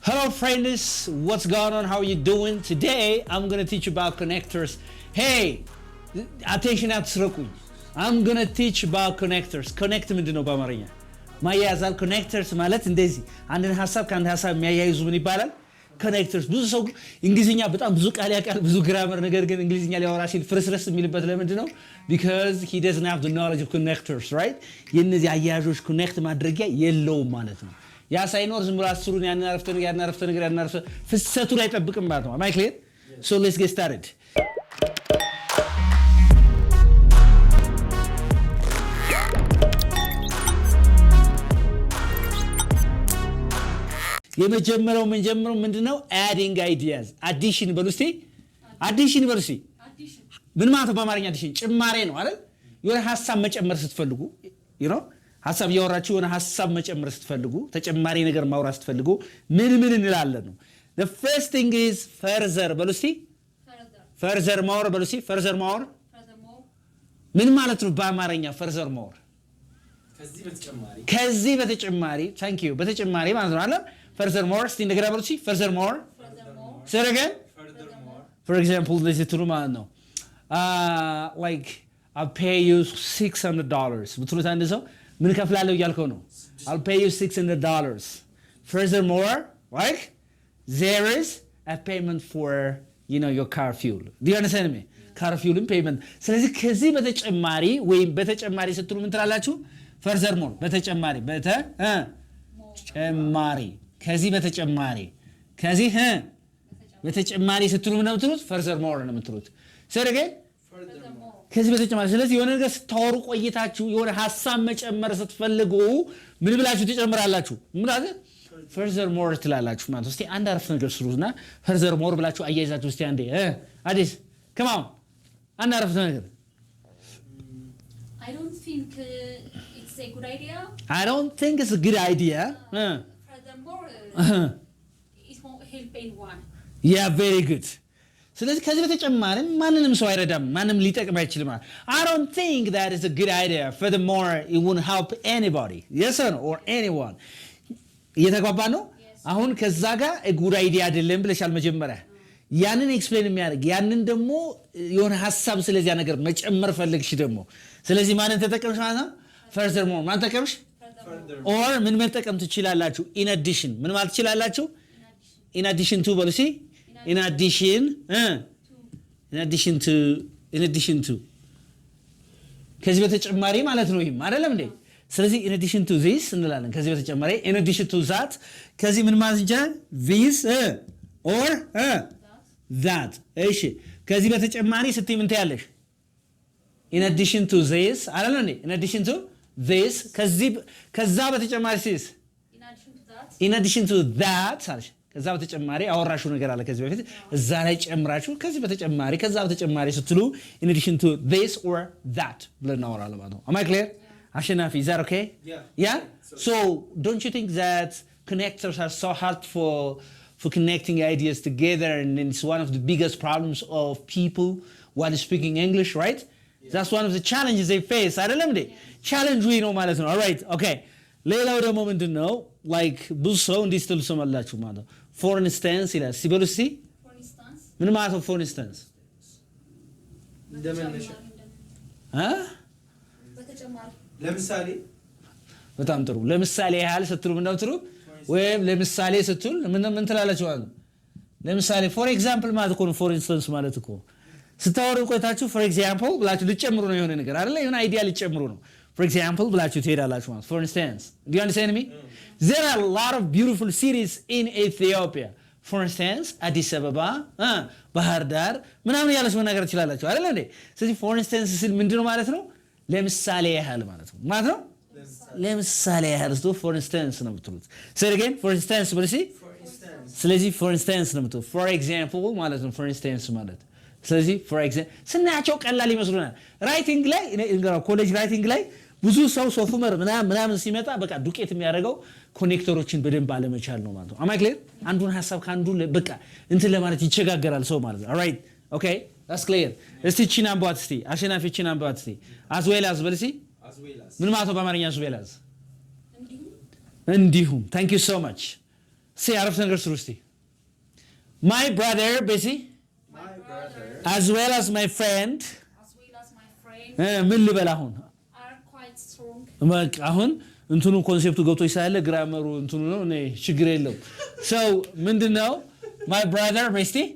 Hello friends, what's going on? How are you doing? Today I'm going to teach you about connectors. Hey, attention አትስረቁኝ. I'm going to teach about connectors. Connect ምንድነው በአማርኛ? ማያያዛል connectors ማለት እንደዚህ አንድን ሐሳብ ከአንድ ሐሳብ የሚያያይዙ ምን ይባላል? connectors. ብዙ ሰው እንግሊዝኛ በጣም ብዙ ቃል ያውቃል፣ ብዙ ግራመር፣ ነገር ግን እንግሊዝኛ ሊያወራ ሲል ፍርስረስ የሚልበት ለምንድን ነው? Because he doesn't have the knowledge of connectors, right? የነዚህ አያያዦች ኮኔክት ማድረጊያ የለውም ማለት ነው። ያ ሳይኖር ዝም ብሎ አስሩን ያንን አረፍተ ነገር ፍሰቱ ላይ ጠብቅም ማለት ነው። Am I clear? So let's get started. የመጀመሪያው ምንድነው? adding ideas. addition በሉ እስቲ። addition ምን ማለት ነው በአማርኛ? addition ጭማሬ ነው አይደል? የሆነ ሐሳብ መጨመር ስትፈልጉ ሐሳብ ያወራችሁ የሆነ ሐሳብ መጨመር ስትፈልጉ ተጨማሪ ነገር ማውራት ስትፈልጉ ምን እንላለን ነው? The first thing is further በሉ እስቲ። further more በሉ እስቲ። further more ምን ማለት ነው በአማርኛ? further more ከዚህ በተጨማሪ thank you በተጨማሪ ማለት ነው አይደል? further more እስቲ እንደገና በሉ እስቲ። further more say it again. for example ለዚህ ትሉ ማለት ነው like I'll pay you $600 ብትሉት አንድ ሰው ምን ከፍላለሁ እያልከው ነው? I'll pay you $600. Furthermore, like there is a payment for your car fuel. Do you understand me? car fuel payment. ስለዚህ ከዚህ በተጨማሪ ወይም በተጨማሪ ስትሉ ምን ትላላችሁ? furthermore በተጨማሪ ከዚህ በተጨማሪ ስትሉ ምን ነው የምትሉት? furthermore ነው የምትሉት። ስለዚህ ከዚህ በተጨማሪ ስለዚህ የሆነ ነገር ስታወሩ ቆይታችሁ የሆነ ሐሳብ መጨመር ስትፈልጉ ምን ብላችሁ ትጨምራላችሁ? ምን አለ? furthermore ትላላችሁ ማለት ነው። እስቲ አንድ አረፍተ ነገር ስሩና furthermore ብላችሁ አያይዛችሁ እስቲ አንዴ አዲስ come on አንድ አረፍተ ነገር I don't think it's a good idea. I don't think it's a good idea. Furthermore, it won't help anyone. Yeah, very good. ስለዚህ ከዚህ በተጨማሪ ማንንም ሰው አይረዳም፣ ማንንም ሊጠቅም አይችልም። I don't think that is a good idea. Furthermore, it won't help anybody. Yes or anyone. እየተግባባ ነው? አሁን ከዛ ጋር good idea አይደለም ብለሻል መጀመሪያ። ያንን ኤክስፕሌን የሚያደርግ ያንን ደግሞ የሆነ ሐሳብ ስለዚህ ነገር መጨመር ፈልግሽ ደግሞ ስለዚህ ማንን ተጠቀምሽ ማለት ነው? furthermore ማን ተጠቀምሽ? or ምን መጠቀም ትችላላችሁ? in addition ምን ማለት ትችላላችሁ? in addition to በሉ እስኪ in addition to ከዚህ በተጨማሪ ማለት ነው። ይሄም አይደለም እንዴ? ስለዚህ in addition to this እንላለን። ከዚህ በተጨማሪ in addition to that ከዚህ ምን ማለት ይችላል? this or that እሺ ከዚህ በተጨማሪ ስትይ ምን ትያለሽ? in addition to this አይደለም እንዴ? in addition to this ከዛ በተጨማሪ ሲስ in addition to that አለሽ። ከዛ በተጨማሪ አወራሽው ነገር አለ ከዚህ በፊት እዛ ላይ ጨምራችሁ ከዚህ በተጨማሪ ስትሉ in addition to this or that ብለን እናወራለን ማለት ነው። Am I clear? አሸናፊ is that okay? Yeah? So don't you think that connectors are so helpful for connecting ideas together, and it's one of the biggest problems of people while speaking English, right? That's one of the challenges they face. አይደለም እንዴ? challenge we know ማለት ነው. All right, okay. ሌላው ደግሞ ምንድነው? like ብዙ ሰው እንዲህ ስትሉ ሰማላችሁ ማለት ነው። for instance ይላል። ሲበሉ እስቲ ምን ማለት ነው? for instance ለምሳሌ በጣም ጥሩ። ለምሳሌ ያህል ስትሉ ምን ነው ትሉ? ወይም ለምሳሌ ስትሉ ምን ትላላችሁ ማለት ነው? ለምሳሌ for example ማለት እኮ ነው። for instance ማለት እኮ ስታወሩ ቆይታችሁ for example ብላችሁ ልጨምሩ ነው የሆነ ነገር አይደለ? የሆነ አይዲያ ልጨምሩ ነው። for example ብላችሁ ትሄዳላችሁ ማለት for instance. Do you understand me? There are a lot of beautiful cities in Ethiopia. For instance, Addis Ababa, ባህር ዳር ምናምን ያለች መናገር ትችላላችሁ አይደል እንዴ? ስለዚህ for instance ሲል ምንድነው ማለት ነው? ለምሳሌ ያህል ማለት ነው። ለምሳሌ ያህል for instance ነው የምትሉት። say again for instance ብለሲ ስለዚህ for instance ነው የምትሉት። for example ማለት ነው for instance ማለት ስለዚህ for example ስናያቸው ቀላል ይመስሉናል። ራይቲንግ ላይ ኮሌጅ ራይቲንግ ላይ ብዙ ሰው ሶፍትዌር ምናምን ሲመጣ በቃ ዱቄት የሚያደርገው ኮኔክተሮችን በደንብ አለመቻል ነው ማለት ነው። Am I clear? አንዱን ሐሳብ ካንዱ በቃ እንትን ለማለት ይቸጋገራል ሰው ማለት ነው። All right, okay, that's clear. እስቲ ቺና አምባት እስቲ አሸናፊ ቺና አምባት እስቲ as well as በልሲ ምን ማለት ነው በአማርኛ as well as? እንዲሁም. Thank you so much. See, አረፍተ ነገር ስሩ እስቲ my brother basically my brother as well as my friend ምን ልበል አሁን are quite strong በቃ አሁን እንትኑ ኮንሴፕቱ ገብቶኝ ሳለ ግራመሩ እንትኑ ነው እኔ ችግር የለው so ምንድነው my brother basically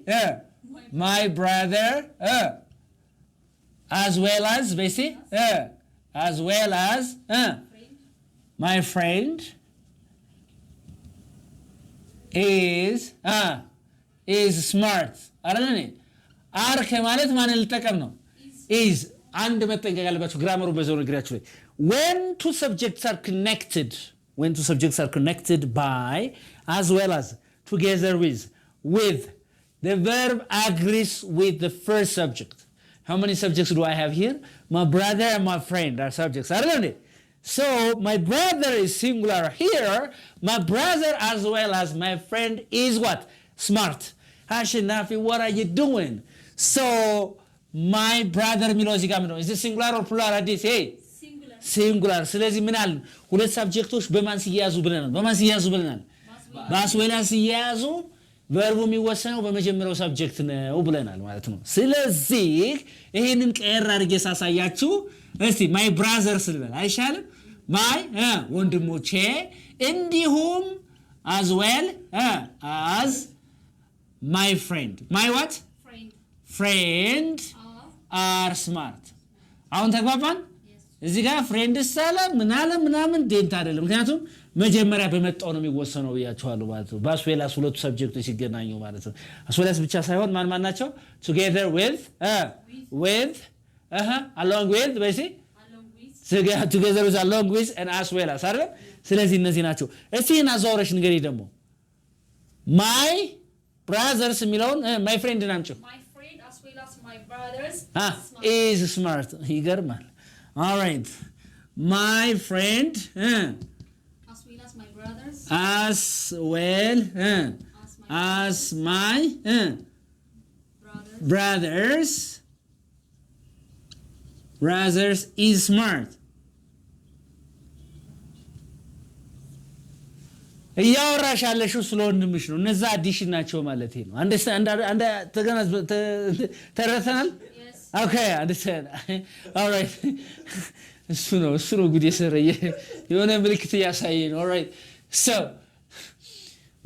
my brother as well as basically as well as my friend is smart አይደል አር ከማለት ማን ልጠቀም ነው is አንድ መጠንቀቅ ያለባችሁ ግራመሩ በዛው ነግራችሁ ላይ when two subjects are connected by as well as together with the verb agrees with the first subject. How many subjects do I have here? My brother and my friend are subjects. So my brother is singular here. My brother as well as my friend is what? Smart. Hashinafi, what are you doing? So my brother ሚለው እዚህ ጋር ነው is it singular or plural አዲስ singular ስለዚህ ምን አለ ሁለት ሰብጀክቶች በማን ሲያዙ ብለናል ባስ ወላ ሲያዙ ቨርቡ የሚወሰነው በመጀመሪያው ሰብጀክት ነው ብለናል ማለት ነው ስለዚህ ይሄንን ቀየር አድርጌ ሳሳያችሁ እስቲ my brothers ልበል አይሻልም my ወንድሞቼ እንዲሁም as well as my friend my what friend are smart አሁን ተግባባን እዚህ ጋር ፍሬንድ ሳለ ምናምን ዴንት አይደለም ምክንያቱም መጀመሪያ በመጣው ነው የሚወሰነው ብያችኋለሁ ማለት ነው ባስዌላስ ሁለቱ ሰብጀክቶች ሲገናኙ ማለት ነው አስዌላስ ብቻ ሳይሆን ማን ናቸው together with along with basically together with along with and as well as አይደል ስለዚህ እነዚህ ናቸው እስቲ እናዛውረሽ እንግዲህ ደግሞ my brothers የሚለውን my friend ናምጭ my brothers is smart ይገርማል all right my friend as well as my brothers as well as my brothers is smart ያወራሽ ያለሽው ስለወንድምሽ ነው እነዛ አዲሽን ናቸው ማለት ነው አንድ ተረተናል okay understand all right እሱ ነው ጉድ የሰረየ የሆነ ምልክት ያሳየኝ all right so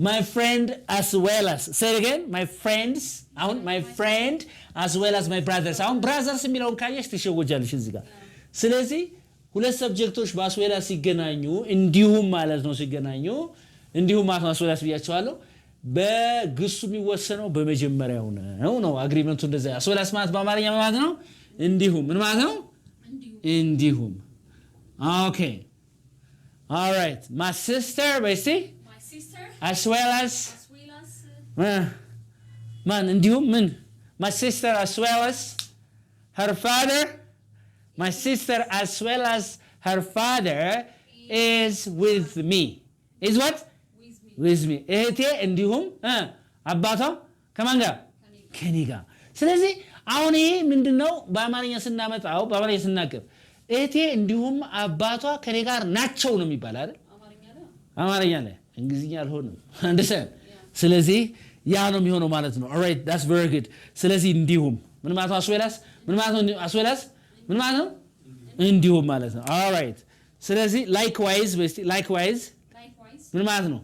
my friend as well as say it again my friends አሁን my friend as well as my brothers አሁን brothers የሚለውን ካየሽ ትሸወጃለሽ እዚህ ጋር ስለዚህ ሁለት ሰብጀክቶች ባስዌላ ሲገናኙ እንዲሁም ማለት ነው ሲገናኙ እንዲሁም ማለት ነው አስዌላስ ብያቸዋለሁ በግሱ የሚወሰነው በመጀመሪያው ነው አግሪመንቱ እንደዛ አስዌላስ ማለት በአማርኛ ማለት ነው እንዲሁም ምን ማለት ነው እንዲሁም okay all right my sister as well as man እንዲሁም ምን my sister as well as her father my sister as well as her father is with me is what with me እህቴ እንዲሁም አባቷ ከማን ጋር ከኔ ጋር ስለዚህ አሁን ይሄ ምንድነው በአማርኛ ስናገር እህቴ እንዲሁም አባቷ ከኔ ጋር ናቸው ነው የሚባል አይደል አማርኛ ላይ እንግሊዝኛ አልሆነም እንደሰን ስለዚህ ያ ነው የሚሆነው ማለት ነው all right that's very good ስለዚህ እንዲሁም ምን ማለት ነው አስዌላስ ምን ማለት ነው አስዌላስ ምን ማለት ነው እንዲሁም ማለት ነው all right ስለዚህ likewise ምን ማለት ነው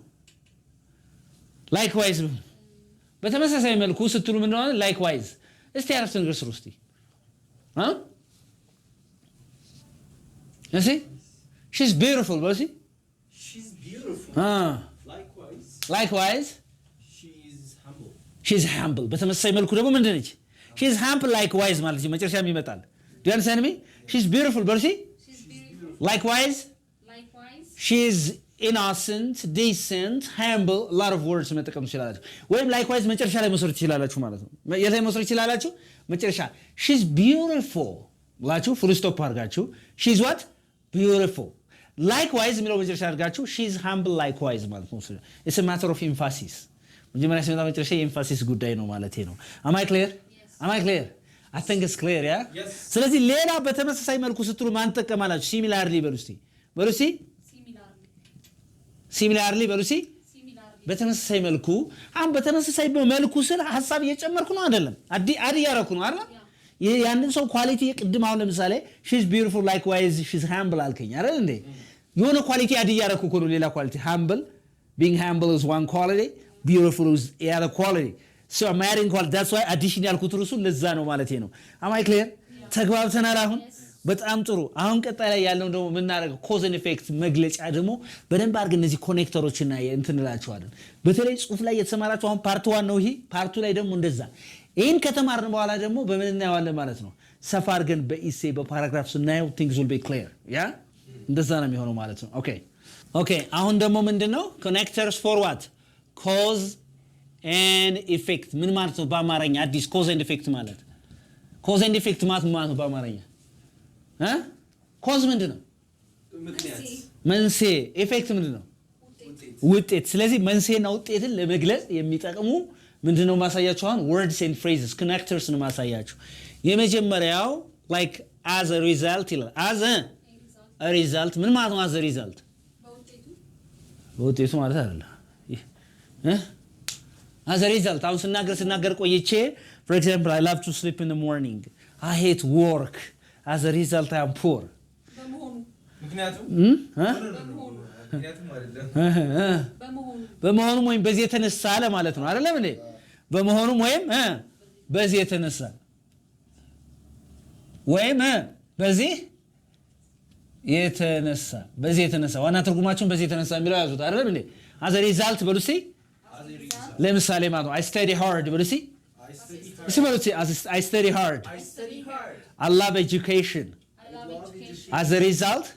likewise በተመሳሳይ መልኩ ስትሉ ምን ነው likewise እስቲ አረፍተ ነገር ስሩ እስቲ you see she's beautiful bossy she's beautiful likewise she's humble በተመሳሳይ መልኩ ደግሞ ምንድን ነች she's humble likewise ማለት ነው መጨረሻም ይመጣል do you understand me she's beautiful bossy likewise she's innocent decent humble a lot of words መጠቀም ትችላላችሁ ወይም likewise መጨረሻ ላይ መስረት ትችላላችሁ ማለት ነው የላይ መስረት ትችላላችሁ መጨረሻ she's beautiful ላችሁ full stop አድርጋችሁ she's what beautiful likewise የሚለው መጨረሻ አድርጋችሁ she's humble likewise ማለት ነው it's a matter of emphasis መጀመሪያ ሲመጣ መጨረሻ የኤምፋሲስ ጉዳይ ነው ማለት ነው am I clear I think it's clear yeah yes ስለዚህ ሌላ በተመሳሳይ መልኩ ስትሉ ማን ተጠቀማላችሁ similarly በሉሲ similarly በሉሲ በተመሳሳይ መልኩ አሁን በተመሳሳይ መልኩ ስለ ሐሳብ እየጨመርኩ ነው አይደለም አዲ ያረኩ ነው አይደል ያንን ሰው ኳሊቲ ቅድም አሁን ለምሳሌ she's beautiful likewise she's humble አልከኝ አይደል እንዴ የሆነ ኳሊቲ አዲ ያረኩ እኮ ነው ሌላ ኳሊቲ humble being humble is one quality beautiful is another quality so I'm adding quality that's why addition ያልኩት ሩሱ ለዛ ነው ማለት ነው am I clear ተግባብተናል አሁን በጣም ጥሩ አሁን ቀጣይ ላይ ያለው ደግሞ ምናረግ ኮዝ ኤንድ ኢፌክት መግለጫ ደግሞ በደንብ አድርገን እነዚህ ኮኔክተሮችና እንትንላቸዋለን በተለይ ጽሁፍ ላይ የተሰማራችሁ አሁን ፓርት 1 ነው ይሄ ፓርቱ ላይ ደግሞ እንደዛ ይሄን ከተማርን በኋላ ደግሞ በምን እናየዋለን ማለት ነው ሰፋ አድርገን በኢሴ በፓራግራፍ ስናየው things will be clear ያ እንደዛ ነው የሚሆነው ማለት ነው ኦኬ አሁን ደግሞ ምንድነው connectors for what cause and effect ምን ማለት ነው በአማርኛ አዲስ cause and effect ማለት cause and effect ማለት ነው በአማርኛ ኮዝ ምንድነው መንስኤ ኢፌክት ምንድነው ውጤት ስለዚህ መንስኤና ውጤትን ለመግለጽ የሚጠቅሙ ምንድነው ማሳያችሁ አሁን words and phrases connectors ነው ማሳያችሁ የመጀመሪያው like as a result ይላል as a result ምን ማለት ነው as a result በውጤቱ ማለት አይደለም as a result አሁን ስናገር ቆይቼ for example I love to sleep in the morning I hate work as a result I am poor በመሆኑም ወይም በዚህ የተነሳ ለማለት ነው አይደለም እንዴ በመሆኑም ወይም በዚህ የተነሳ ወይም በዚህ የተነሳ ዋና ትርጉማችን በዚህ የተነሳ የሚለው ያዙት አይደለም እንዴ as a result በሉሲ ለምሳሌ ማለት ነው I study hard በሉሲ I study hard I love education as a result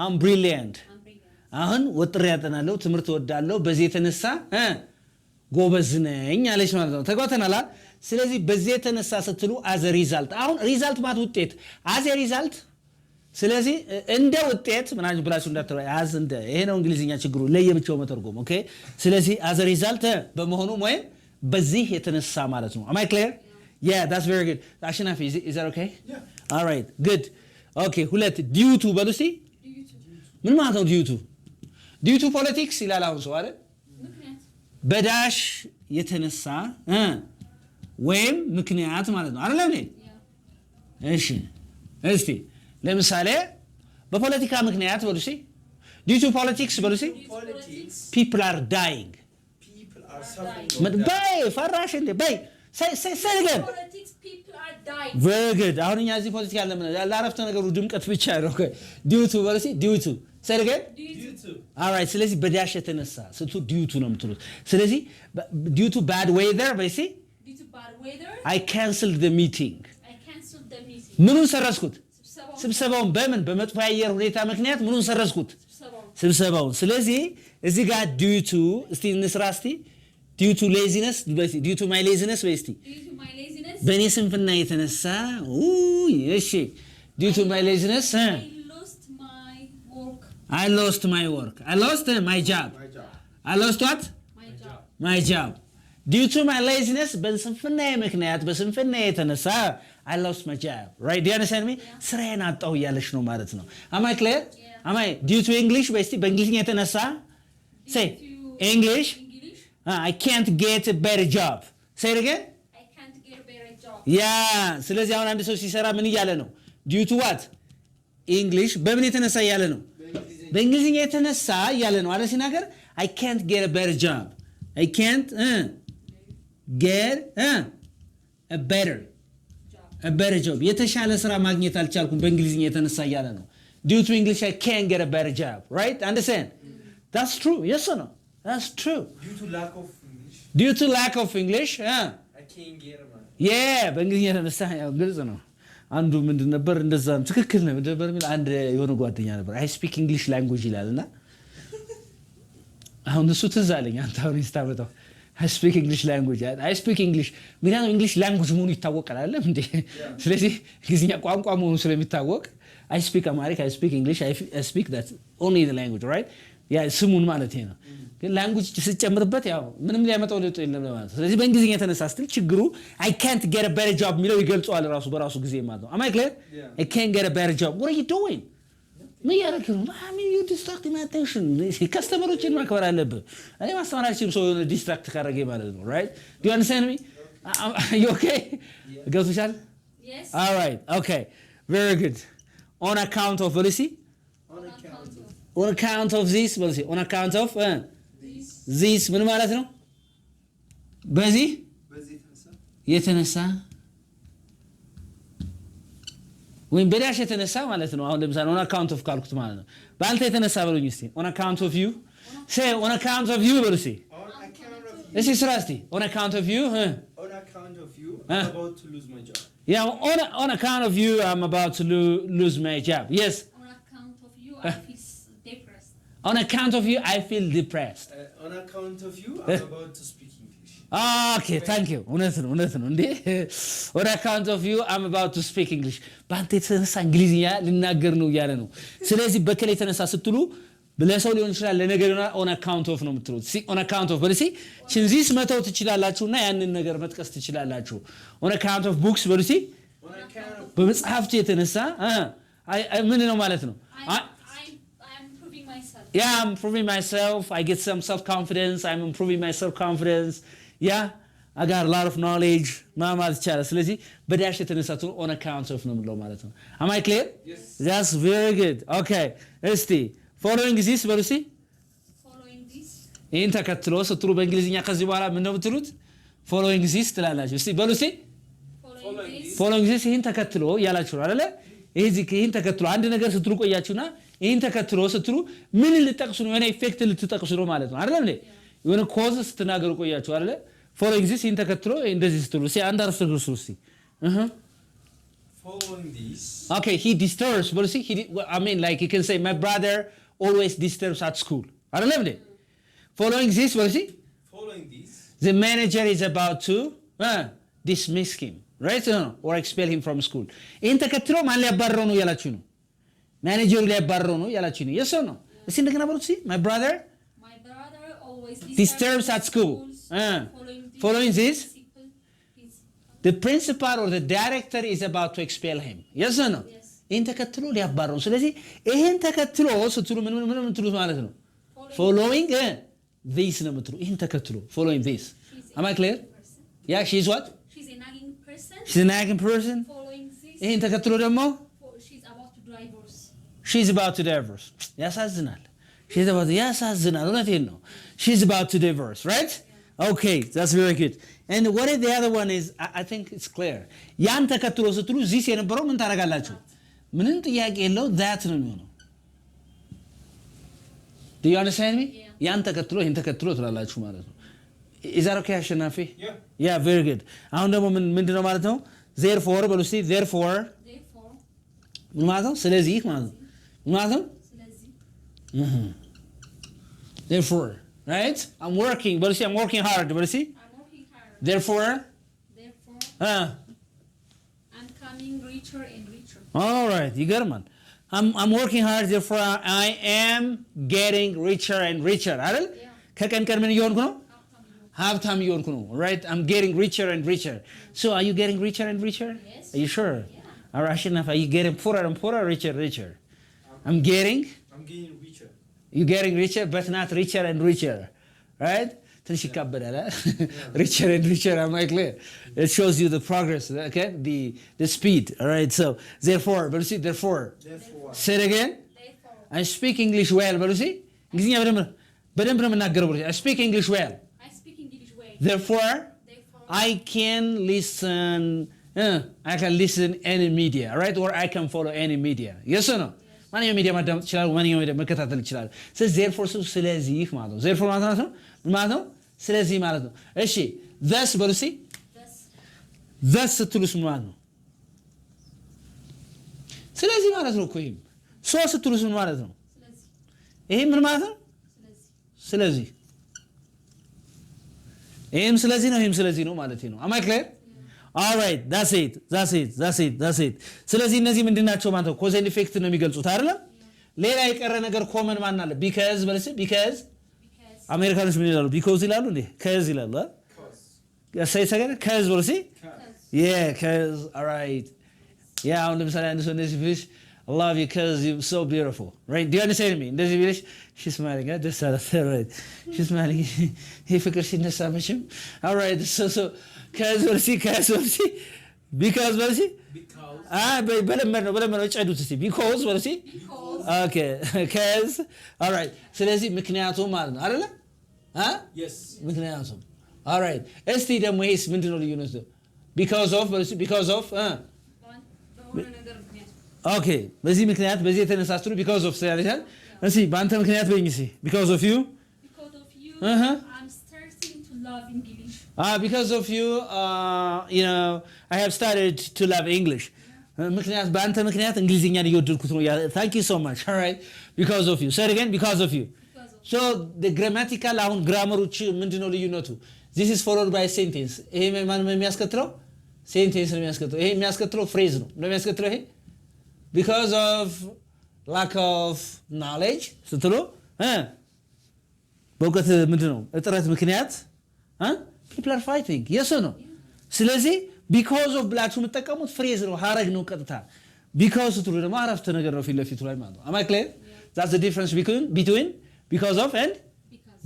I'm brilliant አሁን ወጥሬ ያጠናለው ትምህርት ወዳለው በዚህ የተነሳ ጎበዝ ነኝ አለሽ ማለት ነው ተጓተናላ ስለዚህ በዚህ የተነሳ ስትሉ as a result አሁን result ማለት ውጤት as a result ስለዚህ እንደ ውጤት ምናምን ብላችሁ እንዳትረይ as እንደ ይሄ ነው እንግሊዝኛ ችግሩ ለየብቻው መተርጎም ኦኬ ስለዚህ as a result በመሆኑም ወይ በዚህ የተነሳ ማለት ነው am I clear yeah that's very good Ashnafi is that okay yeah all right good okay ሁለት due to በሉሲ ምን ማለት ነው due to politics ይላል አሁን ሰው አይደል በዳሽ የተነሳ ወይም ምክንያት ማለት ነው አይደል እንዴ እሺ እስቲ ለምሳሌ በፖለቲካ ምክንያት በሉሲ due to politics በሉሲ people are dying በይ ፈራሽ እንዴ በይ say again politics people are dying very good አሁን እኛ እዚህ ፖለቲካ ለአረፍተ ነገሩ ድምቀት ብቻ ነው due to በሉሲ due to say again due to all right ስለዚህ በዳሽ የተነሳ ስቱ due to ነው የምትሉት ስለዚህ due to bad weather በሲ due to bad weather I canceled the meeting ምኑን ሰረዝኩት ስብሰባውን በምን በመጥፎ አየር ሁኔታ ምክንያት ምኑን ሰረዝኩት ስብሰባውን ስለዚህ እዚህ ጋር due to እስቲ እንስራ እስቲ due to laziness due to my laziness በስቲ በኔ ስንፍና የተነሳ እሺ due to my laziness I lost my work I lost my job I lost what my job due to my laziness በስንፍና ምክንያት በስንፍና የተነሳ I lost my job right do you understand me ስራዬን አጣሁ ያለሽ ነው ማለት ነው am I clear am I due to English በስቲ በእንግሊዝኛ የተነሳ say English I can't get a better job say it again I can't get a better job yeah ስለዚህ አሁን አንድ ሰው ሲሰራ ምን ይያለ ነው due to what English በምን የተነሳ ይያለ ነው በእንግሊዝኛ የተነሳ ይያለ ነው አይደል ሲናገር I can't get a better job I can't get a better job የተሻለ ስራ ማግኘት አልቻልኩም በእንግሊዝኛ የተነሳ ይያለ ነው due to English I can't get a better job right understand that's true yes or no that's true due to lack of English due to lack of English I can't get a man yeah በእንግሊዝኛ የተነሳ ያው ግልጽ ነው አንዱ ምንድን ነበር እንደዛ ትክክል ነው ነበር የሚል አንድ የሆነ ጓደኛ ነበር I speak English language ይላልና አሁን እሱ ትዝ አለኝ አንተ አሁን ስታመጣው I speak English language I speak English ምክንያቱም English language መሆኑ ይታወቃል አይደል እንዴ ስለዚህ እንግሊዝኛ ቋንቋ መሆኑ ስለሚታወቅ I speak Amharic I speak English I speak that only the language right ያ ስሙን ማለት ነው ግን language ሲጨምርበት ያው ምንም ሊያመጣው ለውጥ የለም ማለት ስለዚህ በእንግሊዝኛ የተነሳ ስትል ችግሩ I can't get a better job የሚለው ይገልጸዋል ራሱ በራሱ ጊዜ ማለት ነው am I clear I can't get a better job what are you doing ምን ያደረክ ነው? you distract my attention. ከስተመሮችን ማክበር አለብህ። እኔ ማስተማራችሁም ሰው ዲስትራክት ካደረገ ማለት ነው right? Do you understand me? You okay? ገብቶሻል? Yes. All right. Okay. Very good. On account of policy? On account of this policy. On account of this ምን ማለት ነው? በዚህ የተነሳ ወይም በዳሽ የተነሳ ማለት ነው። አሁን ለምሳሌ on account of ካልኩት ማለት ነው። በአንተ የተነሳ በሉኝ እስቲ on account of you. Say on account of you በሉ እስቲ። እስቲ ስራ እስቲ on account of you. On account of you, I'm about to lose my job. Yeah, on account of you I'm about to lose my job. Yes. On account of you, I feel depressed. On account of you I feel depressed. On account of you, I'm about to speak English. Okay, thank you. እውነት ነው እንዴ on account of you I'm about to speak English. በአንተ የተነሳ እንግሊዝኛ ልናገር ነው እያለ ነው። ስለዚህ በከለ የተነሳ ስትሉ ለሰው ሊሆን ይችላል ለነገርና on account of ነው የምትሉት። on account of በልሲ ቺንዚስ መተው ትችላላችሁና ያንን ነገር መጥቀስ ትችላላችሁ። on account of books በልሲ በመጽሐፍቱ የተነሳ ምን ነው ማለት ነው? I'm improving myself. Yeah, I'm improving myself. I get some self-confidence. I'm improving my self-confidence. Yeah, I got a lot of knowledge. ማለት ይቻላል። ስለዚህ በዳሽ የተነሳ on account of ነው የምለው ማለት ነው። Am I clear? Yes. That's very good. Okay. እስቲ following this በሉሲ Following this. ይህን ተከትሎ ስትሉ በእንግሊዝኛ ከዚህ በኋላ ምን ነው የምትሉት? following this ትላላችሁ። እስቲ በሉሲ Following this. following this ይህን ተከትሎ እያላችሁ ነው አይደለ? ይህን ተከትሎ አንድ ነገር ስትሉ ቆያችሁና ይህን ተከትሎ ስትሉ ምን ልትጠቅሱ ነው? የሆነ ኢፌክት ልትጠቅሱ ነው ማለት ነው አይደል እንዴ? የሆነ ኮዝ ስትናገሩ ቆያችሁ አይደለ? following this ይህን ተከትሎ እንደዚህ ስትሉ እስቲ አንድ አረፍተ ነገር ስሩ እስቲ Following this. Okay, he disturbs. But see, I mean, like you can say, my brother always disturbs at school. I don't know. Following this, but see, Following this. the manager is about to dismiss him, right? Or expel him from school. In ተከትሎ ማን ሊያባረው ነው ያላችሁ ነው? ማኔጀሩ ሊያባረው ነው ያላችሁ ነው? Yes or no? እስቲ እንደገና በሉት see, my brother always disturbs at school. Following this, the principal or the director is about to expel him. Yes or no? Yes. ይህን ተከትሎ ሊያባረው። ስለዚህ ይህን ተከትሎ ስትሉ ምን የምትሉት ማለት ነው? Following this ነው የምትሉ። ይህን ተከትሎ following this. Am I clear? Yeah, she's what? She's a nagging person. She's a nagging person. Following this. ይህን ተከትሎ ደግሞ She's about to divorce. she's about to divorce. ያሳዝናል። ያሳዝናል። እውነቴን ነው። She's about to divorce, right? Okay, that's very good. And what is the other one is, I think it's clear. ያን ተከትሎ ስትሉ ዚስ የነበረው ምን ታደርጋላችሁ? ምንም ጥያቄ የለው that ነው የሚሆነው። Do you understand me? Yeah. ያን ተከትሎ ይህን ተከትሎ ትላላችሁ ማለት ነው። Is that okay አሸናፊ? Yeah. Yeah, very good. አሁን ደግሞ ምንድነው ማለት ነው? therefore በሉ እስቲ therefore Therefore. ምን ማለት ነው? ስለዚህ ማለት ነው። ምን ማለት ነው? ስለዚህ. Therefore, right? I'm working. But see, I'm working hard. But see, I'm working hard. therefore, I'm coming richer and richer. all right. You got it, man. I'm working hard. Therefore, I am getting richer and richer. አይደል? ከቀን ቀን ምን እየሆንኩ ነው? ሀብታም እየሆንኩ ነው. Right? I'm getting richer and richer. So, are you getting richer and richer? Yes. Are you sure? Yeah. All right, enough. Are you getting poorer and poorer, richer, richer? I'm getting richer. You getting richer, but not richer and richer, right? ትንሽ ይካበዳል። richer and richer, am I clear? It shows you the progress, okay? The speed, all right? So, therefore, but you see, therefore. Say it again. Therefore. I speak English well, but you see? እንግሊዝኛ በደንብ ነው የምናገረው። I speak English well. I speak English well. Therefore, Therefore. I can listen any media, right? Or I can follow any media. Yes or no? ማንኛውም ሚዲያ ማዳመጥ ይችላል። ማንኛውም ሚዲያ መከታተል ይችላል። ስለዚህ therefore ስለዚህ ማለት ነው። therefore ማለት ነው ማለት ነው ስለዚህ ማለት ነው። እሺ thus በሉ እስኪ thus ስትሉስ ምን ማለት ነው? ስለዚህ ማለት ነው እኮ ይሄም so ስትሉስ ምን ማለት ነው? ይሄ ምን ማለት ነው? ስለዚህ ይሄም ስለዚህ ነው፣ ይሄም ስለዚህ ነው ማለት ነው። am I clear? all right, that's it. ስለዚህ እነዚህ ምንድናቸው ማለት ነው? cause and effect ነው የሚገልጹት አይደል? ሌላ የቀረ ነገር ኮመን ማን አለ? because በለስ because አሜሪካኖች ምን ይላሉ? because ይላሉ እንዴ? cause ይላሉ አይደል? say second cause በለስ yeah cause all right yeah አሁን ለምሳሌ አንድ ሰው እንደዚህ ፍሽ I love you because you're so beautiful. Right? Do you understand me? እንደዚህ ቢልሽ she's smiling. ደስ አላት. Right. She's smiling. ይሄ ፍቅር ሲነሳ መቼም all right. So because በለመድ ነው ጨዱት እስቲ because ወርሲ okay because all right ስለዚህ ምክንያቱም ማለት ነው አይደለ yes ምክንያቱም all right እስቲ ደግሞ ይሄስ ምንድነው ልዩነቱ because of okay በዚህ ምክንያት በዚህ የተነሳስቱ because of ስለያለሻል እስቲ በአንተ ምክንያት በይኝ እስቲ because of you I'm starting to love English because of you you know I have started to love English ምክንያት በአንተ ምክንያት እንግሊዝኛን እየወደድኩት ነው thank you so much all right because of you say it again because of you so the grammatical አሁን ግራመሮች ምንድነው ልዩነቱ this is followed by a sentence ይሄ ማን የሚያስከትለው sentence ነው የሚያስከትለው ይሄ የሚያስከትለው phrase ነው የሚያስከትለው ይሄ because of lack of knowledge ስትሉ በእውቀት ምንድነው እጥረት ምክንያት people are fighting yes or no ስለዚህ because of ብላችሁ የምትጠቀሙት ፍሬዝ ነው ሐረግ ነው ቀጥታ because ስትሉ ደግሞ አረፍተ ነገር ነው ፊት ለፊቱ ላይ ማለት ነው am I clear that's the difference between because of and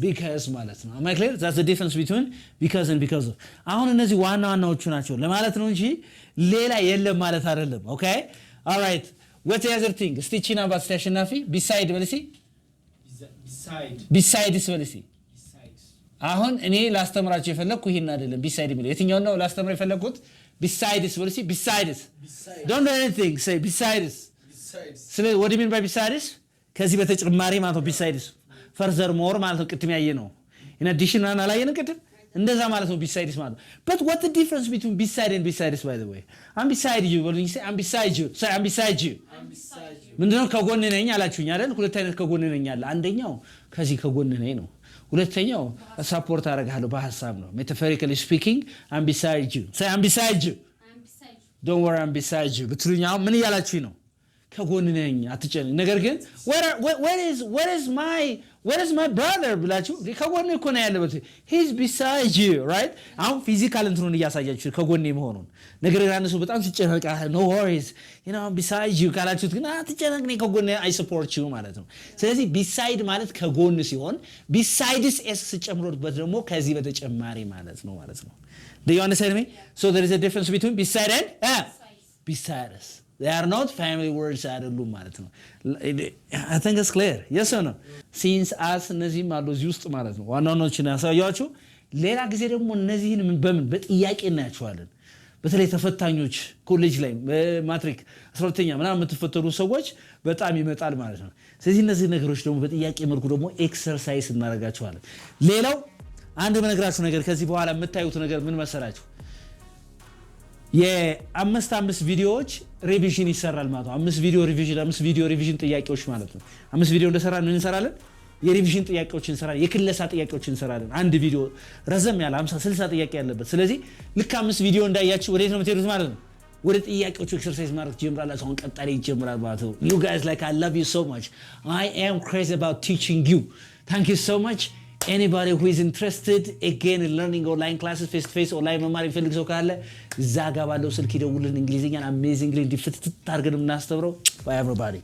because ማለት ነው am I clear that's the difference between because and because of አሁን እነዚህ ዋና ዋናዎቹ ናቸው ለማለት ነው እንጂ ሌላ የለም ማለት አይደለም okay all right what the other thing ስቲቺና ባስታሽናፊ beside በልሲ beside በልሲ አሁን እኔ ላስተምራችሁ የፈለኩ ይሄን አይደለም beside የሚለው የትኛው ነው ላስተምራ የፈለኩት besides ወልሲ besides don't do anything say besides ስለዚህ what do you mean by besides ከዚህ በተጨማሪ ማለት ነው besides further more ማለት ነው ቅድም ያየ ነው in addition እና አላየን ቅድም እንደዛ ማለት ነው besides ማለት ነው but what the difference between beside and besides by the way I'm beside you when you say I'm beside you say I'm beside you ምንድነው ከጎን ነኝ አላችሁኝ አይደል ሁለት አይነት ከጎን ነኝ አለ አንደኛው ከዚህ ከጎን ነኝ ነው ሁለተኛው ሰፖርት አደርጋለሁ በሐሳብ ነው metaphorically speaking I'm beside you say I'm beside you don't worry I'm beside you ብትሉኛው ምን ያላችሁኝ ነው ከጎን ነኝ አትጨነቅ ነገር ግን where is my brother ብላችሁ ከጎን እኮ ነው ያለበት he's beside you right አሁን ፊዚካል እንትኑን ያሳያችሁ ከጎን መሆኑን ነገር ግን አንሱ በጣም ሲጨነቃ no worries you know I'm beside you ካላችሁት ግን አትጨነቅ ነኝ ከጎን I support you ማለት ነው ስለዚህ beside ማለት ከጎን ሲሆን besides s ሲጨምሩበት ደግሞ ከዚህ በተጨማሪ ማለት ነው do you understand me so there is a difference between beside and besides they are not family words አይደሉም ማለት ነው I think it's clear yes or no since as እነዚህም አሉ እዚህ ውስጥ ማለት ነው ዋናዎችን ያሳያችሁ ሌላ ጊዜ ደግሞ እነዚህን በምን በጥያቄ እናያቸዋለን በተለይ ተፈታኞች ኮሌጅ ላይ ማትሪክ 12ኛ ምናምን የምትፈተኑ ሰዎች በጣም ይመጣል ማለት ነው ስለዚህ እነዚህ ነገሮች ደግሞ በጥያቄ መልኩ ደግሞ ኤክሰርሳይዝ እናደርጋቸዋለን ሌላው አንድ መነግራችሁ ነገር ከዚህ በኋላ የምታዩት ነገር ምን መሰላችሁ የአምስት ቪዲዮዎች ሪቪዥን ይሰራል ማለት ነው 5 ቪዲዮ ሪቪዥን ጥያቄዎች ማለት ነው 5 ቪዲዮ እንደሰራን እንሰራለን የሪቪዥን ጥያቄዎች እንሰራለን የክለሳ ጥያቄዎች እንሰራለን አንድ ቪዲዮ ረዘም ያለ 50 60 ጥያቄ ያለበት ስለዚህ ልክ 5 ቪዲዮ እንዳያችሁ ወዴት ነው የምትሄዱት ማለት ነው ወደ ጥያቄዎቹ ኤክሰርሳይዝ ማድረግ ጀምራላችሁ አሁን ቀጣይ ይጀምራል ማለት ነው you guys like I love you so much I am crazy about teaching you thank you so much anybody who is interested again in learning online classes face to face online መማር ይፈልግ ሰው ካለ እዛ ጋር ባለው ስልክ ይደውልን እንግሊዝኛን amazingly እንዲፍትት አድርገን እናስተምረው by everybody